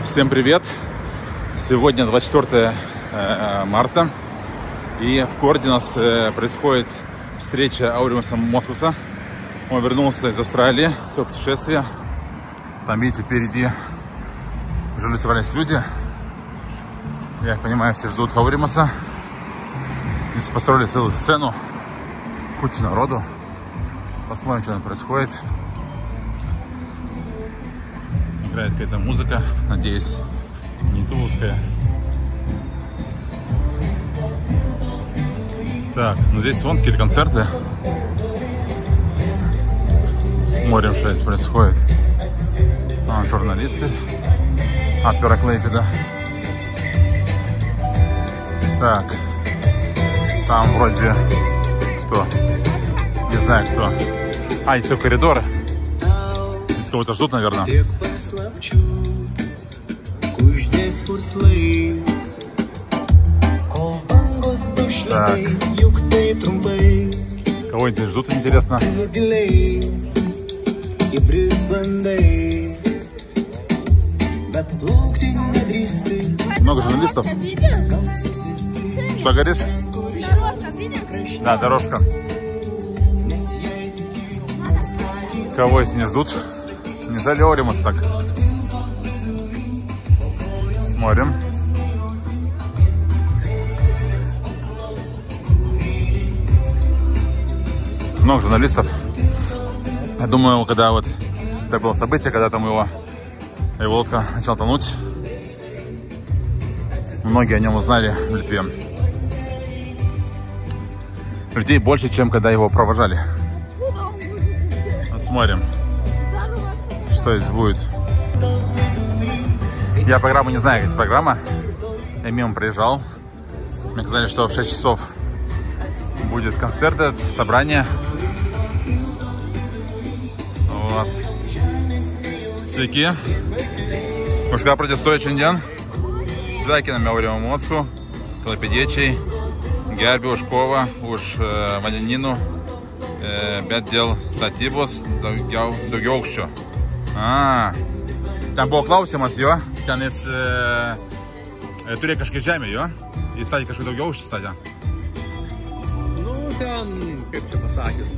Всем привет! Сегодня 24 марта, и в городе у нас происходит встреча Ауримаса Москуса. Он вернулся из Австралии, своего путешествия. Там, видите, впереди уже собрались люди. Я понимаю, все ждут Ауримаса. Здесь построили целую сцену, куча народу. Посмотрим, что там происходит. Играет какая-то музыка, надеюсь, не туловская. Так, ну здесь вон какие-то концерты. Смотрим, что здесь происходит. Журналисты от Клайпеда. Так, там вроде кто? Не знаю кто. Есть в коридоры. Здесь кого-то ждут, наверное. Так. Кого-нибудь ждут, интересно. Много журналистов. Что говоришь? Дорожка, видишь? Да, дорожка. Кого здесь не ждут? Неужели Ауримас так? Смотрим. Много журналистов. Я думаю, когда вот это было событие, когда там его лодка начала тонуть, многие о нем узнали в Литве. Людей больше, чем когда его провожали. Смотрим, что здесь будет. Я программу не знаю, есть программа. Я мимо проезжал. Мне сказали, что в 6 часов будет концерт, собрание. Вот. Sveiki. Už ką protestuoja šiandien? Sveikiname Aurimą Mockų, klaipėdiečiai. Gerbė už kovą, už vandenynų, bet dėl statybos daugiau aukščio. Ten buvo klausimas jo, ten jis turėjo kažkiek žemę jo, jis statė kažkiek daugiau aukštį statė. Nu, ten, kaip čia pasakys,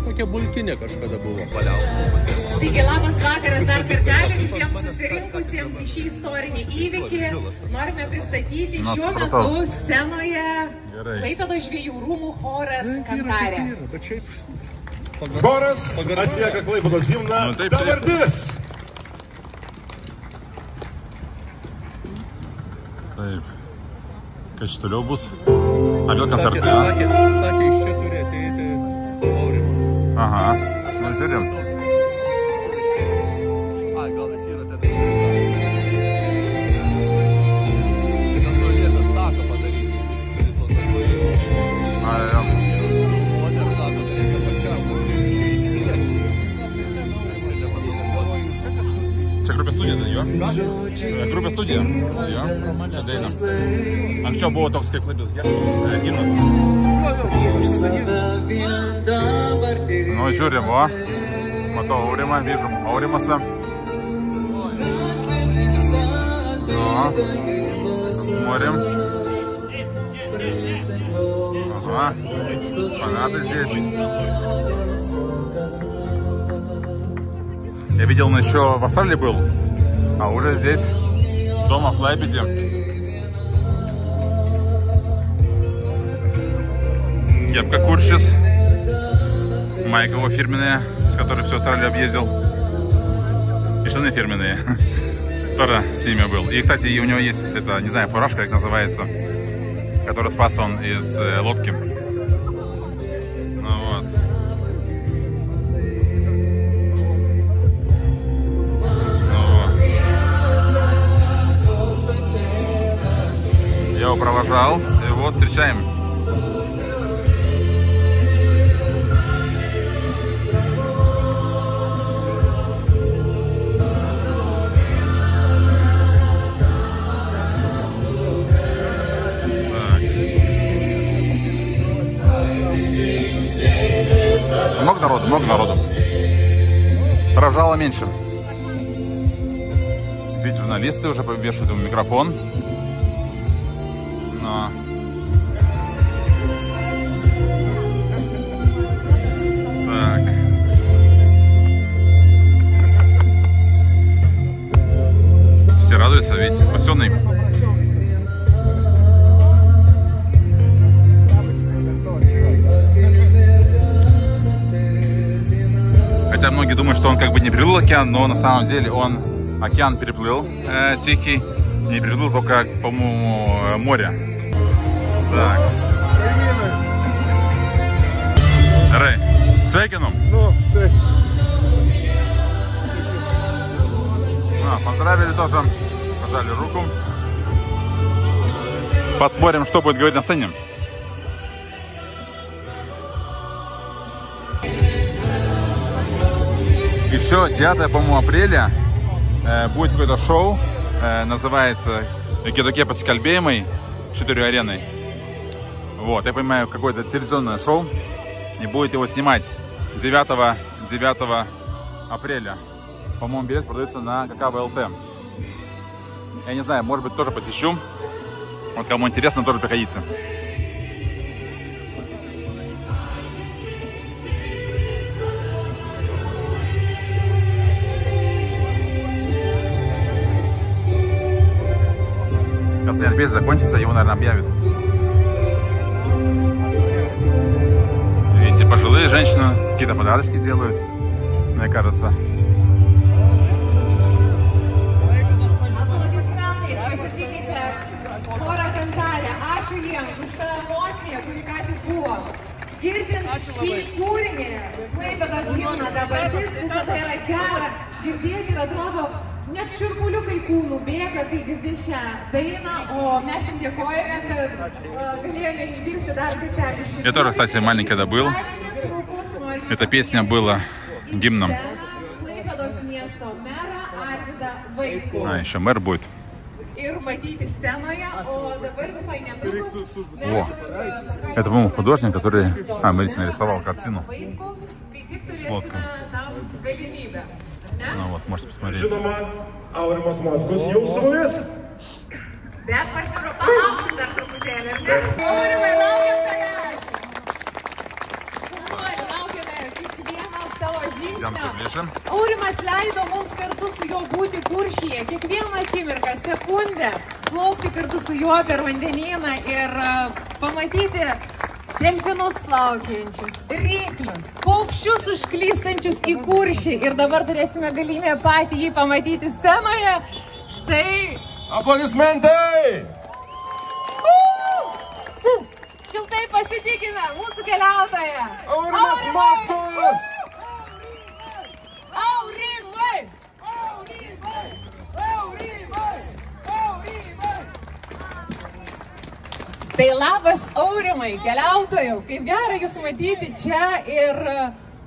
tokia bulkinė kažkada buvo paliauta. Taigi, labas vakaras dar kartelį visiems susirinkusiems į šį istorinį įvykį. Norime pristatyti šiuo metu scenoje Klaipėdos žvejų rūmų choras Kantarė. Choras atlieka Klaipėdos himną Tavardis. Taip. Kas čia toliau bus? Vėl koncertai, Sakė, iš čia turi ateiti Aurimas. Aha, nu žiūrim. Gal jis yra tada. Gal norėtas taką padaryti. Turi to taką. O dar taką reikia pačiam. Čia grupė studija, jo? Grupė studija, jo? Čia daina. Anksčiau buvo toks kaip Klaipėdos himnas. Nu, žiūrim, o. Matau Aurimą, vyžu Aurimasa. Смотрим. Ага. Фанаты здесь. Я видел, он еще в Австралии был, а уже здесь, дома в Клайпеде. Кепка Куршис. Майка его фирменная, с которой всю Австралию объездил. И штаны фирменные. Тоже с ними был. И, кстати, у него есть, это, не знаю, фуражка, как называется, который спас он из лодки. Ну вот. Я его провожал, и вот встречаем. Много народу. Рожало меньше. Видите, журналисты уже вешают ему микрофон. Но... Так. Все радуются, видите, спасенный. Хотя многие думают, что он как бы не переплыл океан, но на самом деле он океан переплыл, Тихий, не переплыл только, по-моему, море. Так. Рэй, sveikinu. Поздравили тоже, пожали руку. Посмотрим, что будет говорить на сцене. Еще 9, по-моему, апреля будет какое-то шоу, называется «Кедоке Пасикальбеймой», 4 ареной. Вот, я понимаю, какое-то телевизионное шоу, и будет его снимать 9 апреля. По-моему, билет продается на ККВЛТ. Я не знаю, может быть, тоже посещу. Вот кому интересно, тоже приходите. Когда Олимпиада закончится, его, наверное, объявят. Видите, пожилые женщины какие-то подарочки делают, мне кажется. Girdint šį kūrinį, Klaipėdos himną, dabartis visada yra gera girdėti ir atrodo, net šiurpuliukai kūnų bėga, kai girdi šią dainą, o mes jums dėkojame, kad galėjome išgirsti dar kartelį šį kūrinį. Я тоже, кстати, маленький когда был. Эта песня была гимном. А, еще мэр будет. О, это, по-моему, художник, который, смотрите, нарисовал картину с лодкой. Ну вот, можете посмотреть. Aurimas Mockus jau su mumis. Bet palauksim dar truputėlį, ar ne? Aurimai, laukiam tavęs! Laukiame kiekvieno tavo žingsnio. Aurimas leido mums kartu su juo būti Kuršyje. Kiekvieną akimirką, sekundę plaukti kartu su juo per vandenyną ir pamatyti delfinus plaukiančius, ryklius, paukščius užklystančius į Kuršį. Ir dabar turėsime galimybę patį jį pamatyti scenoje. Štai. Aplodismentai! Šiltai pasitikime mūsų keliautoją. Aurimas Mockus! Aurimai! Tai labas, Aurimai, keliautojau, kaip gera jūs matyti čia ir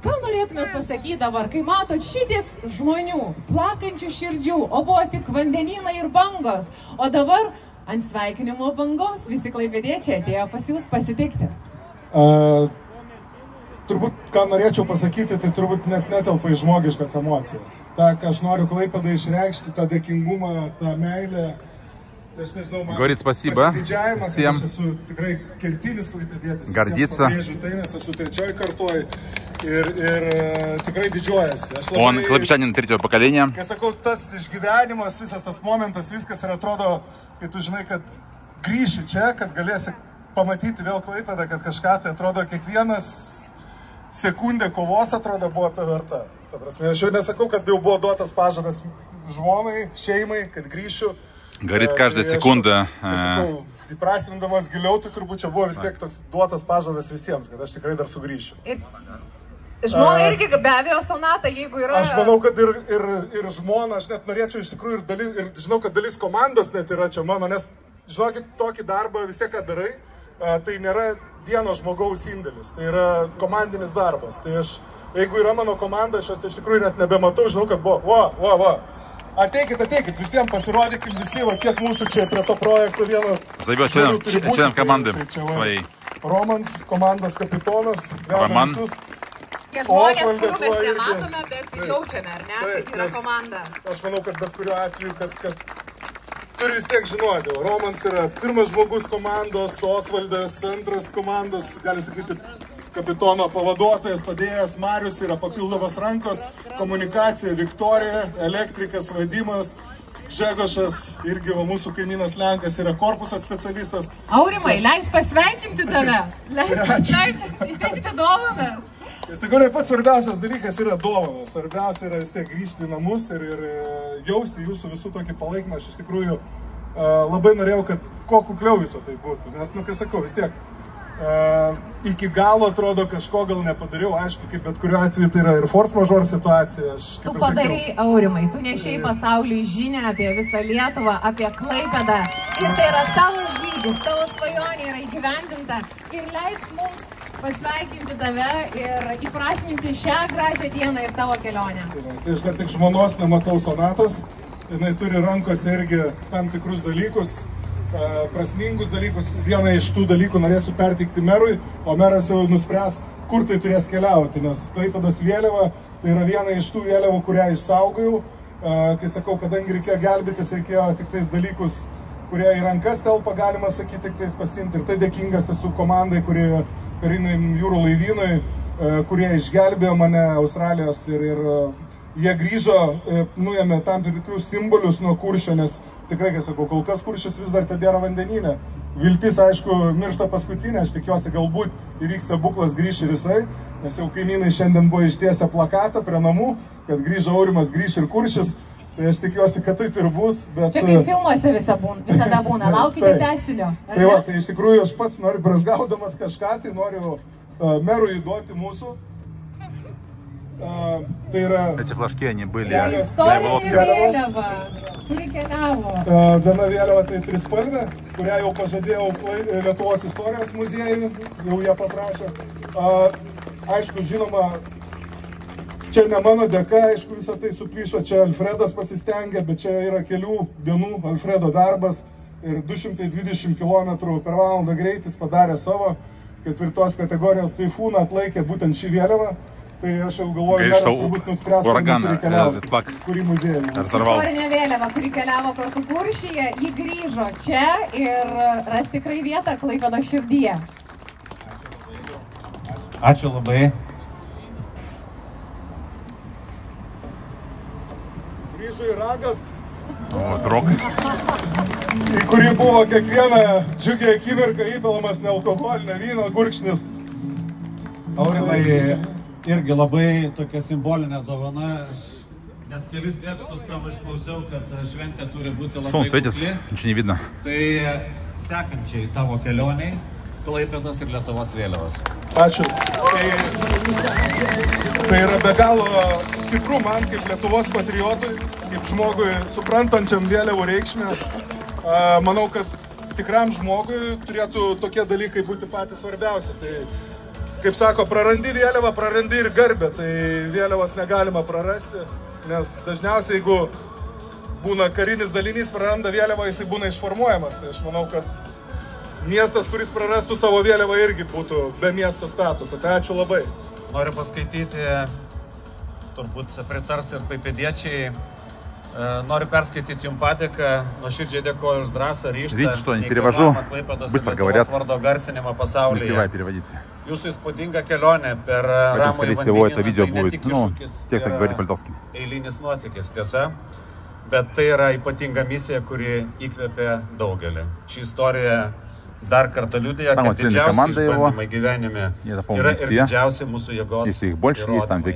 ką norėtumėt pasakyti dabar, kai matot šitiek žmonių, plakančių širdžių, o buvo tik vandenynai ir bangos, o dabar ant sveikinimo bangos visi klaipėdiečiai atėjo pas jūs pasitikti. Turbūt, ką norėčiau pasakyti, tai turbūt net netelpa į žmogiškas emocijas. Ta, ką aš noriu Klaipėdai išreikšti, tą dėkingumą, tą meilę. Говорит спасибо всем, гордится. Он клайпėдžiанин третьего поколения. Я sakau, tas išgyvenimas, visas tas momentas, viskas ir atrodo, kai tu žinai, kad grįši čia, kad galėsi pamatyti vėl Klaipėdą, kad kažką tai atrodo, kiekvienas sekundė kovos atrodo buvo ta verta. Ta prasme, aš jau nesakau, kad jau buvo duotas pažadas žmonai, šeimai, kad grįšiu. Говорит, каждая секунда. Įprasmindamas giliau, tai turbūt čia buvo vis tiek toks duotas pažadas visiems, kad aš tikrai dar sugrįšiu. Žmona irgi be abejo Sonata, jeigu yra... Aš manau, kad ir žmona, aš net norėčiau iš tikrųjų ir žinau, kad dalis komandos net yra čia mano, nes žinokit, tokį darbą vis tiek ką darai, tai nėra vieno žmogaus indėlis, tai yra komandinis darbas. Tai aš, jeigu yra mano komanda, aš iš tikrųjų net nebematau, žinau, kad buvo, Ateikit, visiems pasirodykim visi, kiek mūsų čia prie to projekto vieno... Зовет членов команды своей. Romans, komandos kapitonas. Roman. Tie žmonės, kurių mes nematome, bet jaučiame, ar ne? Tai yra komanda. Aš manau, kad bet kuriuo atveju, kad turi vis tiek žinoti. Romans yra pirmas žmogus komandos, Osvaldas antras komandos, gali sakyti, kapitono pavaduotojas, padėjęs, Marius yra papildomas rankos, komunikacija, Viktorija, elektrikas, Vadimas, Gžegošas, irgi mūsų kaimynas Lenkas, yra korpuso specialistas. Aurimai, leis pasveikinti tave. Leis pasveikinti, įteikti dovanas. Iš tikrųjų, pats svarbiausias dalykas yra dovanas. Svarbiausia yra vis tiek grįžti į namus ir jausti jūsų visų tokį palaikymą. Aš iš tikrųjų labai norėjau, kad kuo kukliau visą tai būtų. Nes, kai sakau, vis tiek iki galo atrodo kažko gal nepadariau. Aišku, kaip bet kuriuo atveju tai yra ir force majeure situacija. Tu padarai, Aurimai, tu nešiai pasauliui žinią apie visą Lietuvą, apie Klaipėdą. Ir tai yra tavo žygis, tavo svajonė yra įgyvendinta. Ir leisk mums pasveikinti tave ir įprasminti šią gražią dieną ir tavo kelionę. Tai aš dar tik žmonos nematau Sonatos. Jinai turi rankose irgi tam tikrus dalykus, prasmingus dalykus. Vieną iš tų dalykų norėsiu perteikti merui, o meras jau nuspręs, kur tai turės keliauti, nes Klaipėdos vėliava tai yra viena iš tų vėliavų, kurią išsaugojau. Kai sakau, kadangi reikėjo gelbėtis, reikėjo tik tais dalykus, kurie į rankas telpa, galima sakyti, tik tais pasimti. Ir tai dėkingas esu komandai, kurie kariniam jūrų laivynui, kurie išgelbėjo mane Australijos ir jie grįžo, nuėmė tam tikrus simbolius nuo Kuršio, nes tikrai, kai sakau, kol kas Kuršis vis dar tebėra vandenyne. Viltis, aišku, miršta paskutinė, aš tikiuosi, galbūt įvyks stebuklas, grįš ir jisai, nes jau kaimynai šiandien buvo ištiesę plakatą prie namų, kad grįžo Aurimas, grįš ir Kuršis, tai aš tikiuosi, kad taip ir bus. Bet čia kaip filmuose visada būna, laukite tęsinio. Tai va, tai iš tikrųjų aš pats noriu, pražgaudamas kažką, tai noriu merui įduoti mūsų. Tai yra... Эти флажки, они были... Istorinė vėliava, kuri keliavo. Viena vėliava tai trispalvė, kurią jau pažadėjau Lietuvos istorijos muziejui, jau jie paprašė. Aišku, žinoma, čia ne mano dėka, aišku, visą tai suplyšo, čia Alfredas pasistengė, bet čia yra kelių dienų Alfredo darbas ir 220 km per valandą greitis padarė savo 4 kategorijos taifūną, atlaikė būtent šį vėliavą. Tai aš jau galvoju, meras turbūt nuspręs, kurį muziejų. Istorinė vėliava, kuri keliavo kartu Kuršyje, ji grįžo čia ir ras tikrai vietą Klaipėdos širdyje. Ačiū labai. Grįžo į Ragas, į kurį buvo kiekvieną džiugią akimirką įpilamas nealkoholinio vyno gurkšnis. Aurimai, irgi labai tokia simbolinė dovana. Aš net kelis tekstus tavo išklausiau, kad šventė turi būti labai kukli. Tai sekančiai tavo kelioniai Klaipėdos ir Lietuvos vėliavos. Ačiū. Tai yra be galo stipru man kaip Lietuvos patriotui, kaip žmogui suprantančiam vėliavų reikšmę. Manau, kad tikram žmogui turėtų tokie dalykai būti patys svarbiausi. Tai kaip sako, prarandi vėliavą, prarandi ir garbę, tai vėliavos negalima prarasti, nes dažniausiai, jeigu būna karinis dalinys, praranda vėliavą, jisai būna išformuojamas. Tai aš manau, kad miestas, kuris prarastų savo vėliavą, irgi būtų be miesto statuso. Tai ačiū labai. Noriu paskaityti, turbūt pritars ir klaipėdiečiai. Noriu перskaityti jums padėką, nuoširdžiai dėkoju už drąsą, ryžtą, neįgalavimą Klaipėdos ir Lietuvos vardo garsinimą pasaulyje. Jūsų įspūdinga kelionė per Ramųjį vandenyną tai ne tik iššūkis, yra eilinis nuotykis, tiesa, bet tai yra ypatinga misija, kuri įkvėpė daugelį. Ši istorija dar kartą liudija, kad didžiausi išbandymai gyvenime yra ir didžiausi mūsų jėgos įrodymai.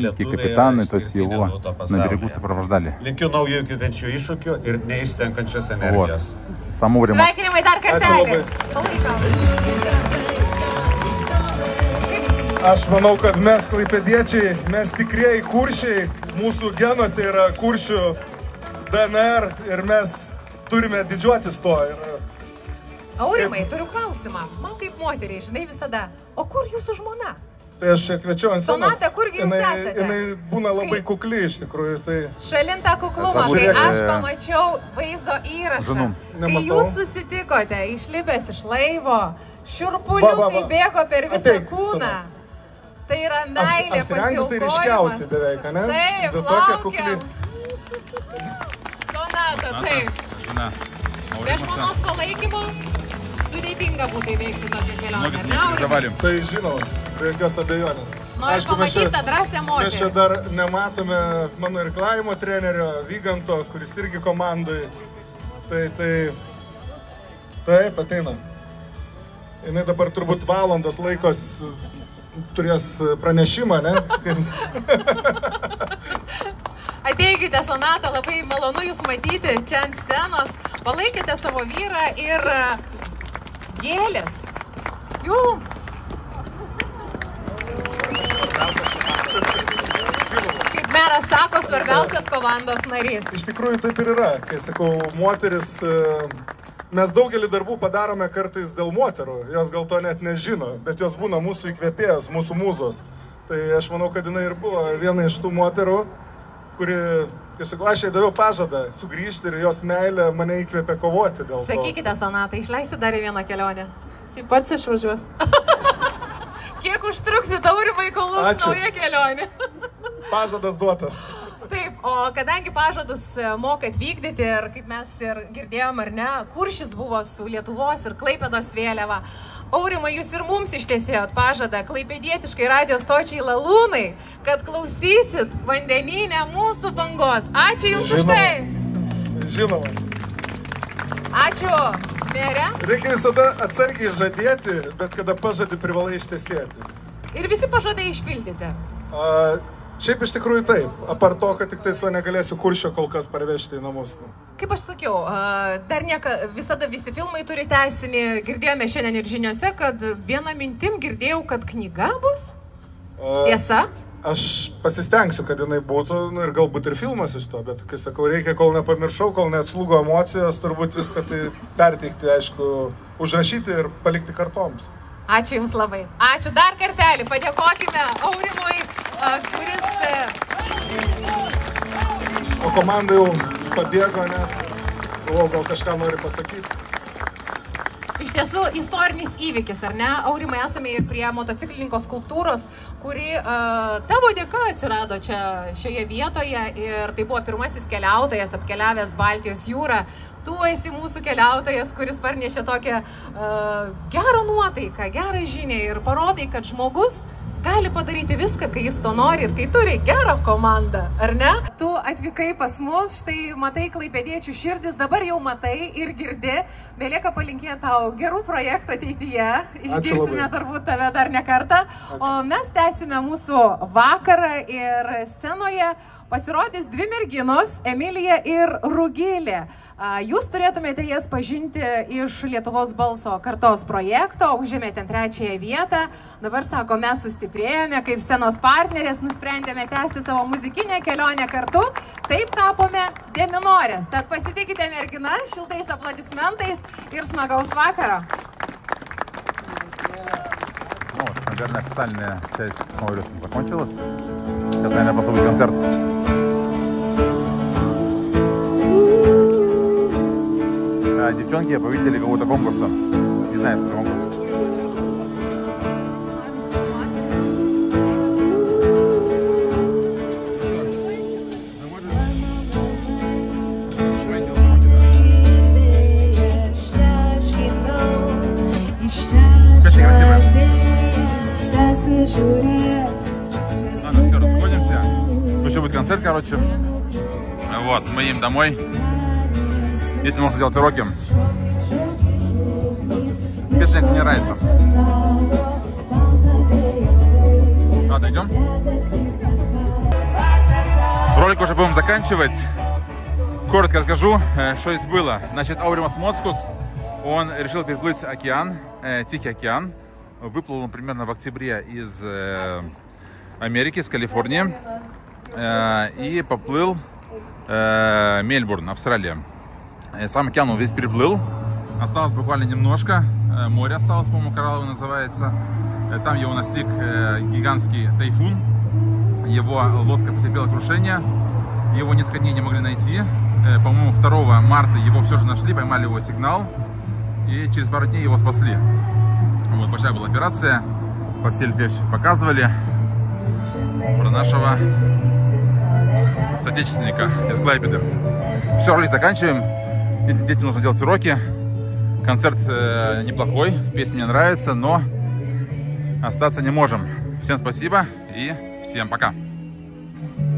Lietuviai išskirtinė tauta pasaulyje. Linkiu naujų įkvepiančių iššūkių ir neišsenkančios energijos. Sveikinimai dar kartelį. Aš manau, kad mes klaipėdiečiai, mes tikrieji kuršiai, mūsų genuose yra kuršių DNR ir mes turime didžiuotis to. Aurimai, turiu klausimą. Man kaip moteriai, žinai visada, o kur jūsų žmona? Tai aš kviečiu ant scenos. Sonata, kurgi jūs esate? Jinai būna labai kukli iš tikrųjų. Tai... Šalintą kuklumą, kai aš pamačiau vaizdo įrašą, kai jūs susitikote, išlipęs iš laivo, šiurpuliukai bėgo per visą kūną. Tai yra meilė, apsirengus tai ryškiausiai beveik, ne? Taip, laukiam. Sonata, taip. Be žmonos palaikymo sudėtinga būtų įveikti tokią kelionę, ne? Tai žinoma, be jokios abejonės. Noriu pamatyti tą drąsią moterį. Mes čia dar nematome mano irklavimo trenerio Vyganto, kuris irgi komandai. Taip, ateina. Jinai dabar turbūt valandos laikos turės pranešimą, ne? Ateikite, Sonata, labai malonu Jūs matyti čia ant scenos. Palaikite savo vyrą ir gėlės Jums. Kaip meras sako, svarbiausias komandos narys. Iš tikrųjų taip ir yra. Kai sakau, moteris, mes daugelį darbų padarome kartais dėl moterų. Jos gal to net nežino, bet jos būna mūsų įkvėpėjas, mūsų mūzos. Tai aš manau, kad jinai ir buvo viena iš tų moterų, kuri, tiesiog, aš jai daviau pažadą sugrįžti ir jos meilė mane įkvėpė kovoti dėl to. Sakykite, Sonata, išleisti dar į vieną kelionę. Pats išvažiuos. Kiek užtruksit, Aurimai, kol bus nauja kelionė? Pažadas duotas. Taip, o kadangi pažadus mokat vykdyti ir kaip mes ir girdėjom, ar ne, Kuršis buvo su Lietuvos ir Klaipėdos vėliava. Aurimai, Jūs ir mums ištiesėjot pažadą klaipėdietiškai radijo stočiai Lalūnai, kad klausysit vandeninę mūsų bangos. Ačiū Jums už tai. Žinoma. Ačiū, merė. Reikia visada atsargiai žadėti, bet kada pažadį privalai ištiesėti. Ir visi pažadai išpildyti. Šiaip iš tikrųjų taip, apart to, kad tik tai su negalėsiu Kuršio kol kas parvežti į namus. Kaip aš sakiau, dar visada visi filmai turi tęsinį, girdėjome šiandien ir žiniuose, kad vieną mintim girdėjau, kad knyga bus? Tiesa? Aš pasistengsiu, kad jinai būtų, ir galbūt ir filmas iš to, bet, kai sakau, reikia, kol nepamiršau, kol neatslūgo emocijos, turbūt viską tai perteikti, aišku, užrašyti ir palikti kartoms. Ačiū Jums labai. Ačiū dar kartelį. Padėkokime Aurimui, kuris... O komanda jau pabėgo, ne? Gal kažką nori pasakyti? Iš tiesų, istorinis įvykis, ar ne? Aurimai, esame ir prie motociklininko skulptūros, kuri tavo dėka atsirado čia šioje vietoje ir tai buvo pirmasis keliautojas apkeliavęs Baltijos jūrą. Tu esi mūsų keliautojas, kuris parnešė tokią gerą nuotaiką, gerą žinią ir parodai, kad žmogus gali padaryti viską, kai jis to nori ir kai turi gerą komandą, ar ne? Tu atvykai pas mus, štai matai klaipėdiečių širdis, dabar jau matai ir girdi. Belieka palinkėti tau gerų projektų ateityje. Išgirsime turbūt tave dar ne kartą. O mes tęsime mūsų vakarą ir scenoje pasirodys dvi merginos, Emilija ir Rugilė. Jūs turėtumėte jas pažinti iš Lietuvos balso kartos projekto, užėmėte trečiąją vietą. Dabar, sako, mes sustiprėjome kaip scenos partnerės, nusprendėme tęsti savo muzikinę kelionę kartu. Taip tapome deminorės. Tad pasitikite merginas šiltais aplodismentais ir smagaus vakaro. Ну, наверное, официальная часть самого закончилась. Сейчас, наверное, послушать концерт. Девчонки победили какого-то конкурса. Не знаю, что конкурс. Песня красивая. Ладно, все, расходимся. Еще будет концерт, короче. Вот, мы едем домой. Если можно делать уроки. Песня мне нравится. Ладно, идем. Ролик уже будем заканчивать. Коротко расскажу, что здесь было. Значит, Aurimas Mockus, он решил переплыть океан, Тихий океан. Выплыл он примерно в октябре из Америки, из Калифорнии. И поплыл Мельбурн, Австралия. Сам океан он весь переплыл. Осталось буквально немножко. Море осталось, по-моему, коралловое называется. Там его настиг гигантский тайфун. Его лодка потерпела крушение. Его несколько дней не могли найти. По-моему, 2 марта его все же нашли, поймали его сигнал. И через пару дней его спасли. Вот, большая была операция. По всей Литве все показывали. про нашего соотечественника из Клайпеды. Все, ролик заканчиваем. Детям нужно делать уроки. Концерт неплохой, песня мне нравится, но остаться не можем. Всем спасибо и всем пока.